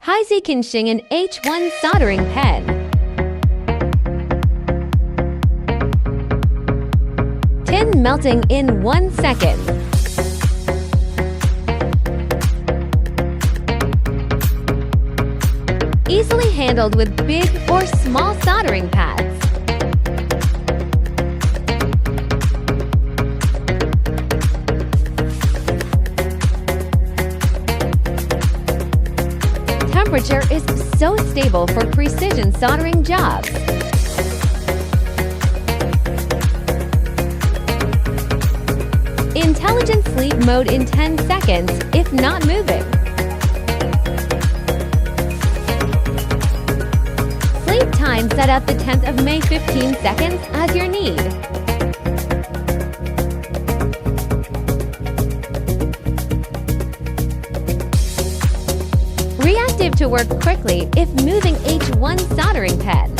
Hiseecon an H1 soldering pen. 10 melting in 1 second. Easily handled with big or small soldering pads. Temperature is so stable for precision soldering jobs. Intelligent sleep mode in 10 seconds if not moving. Sleep time set at the 10th of May 15 seconds as your need. Reactive to work quickly if moving H1 soldering pad.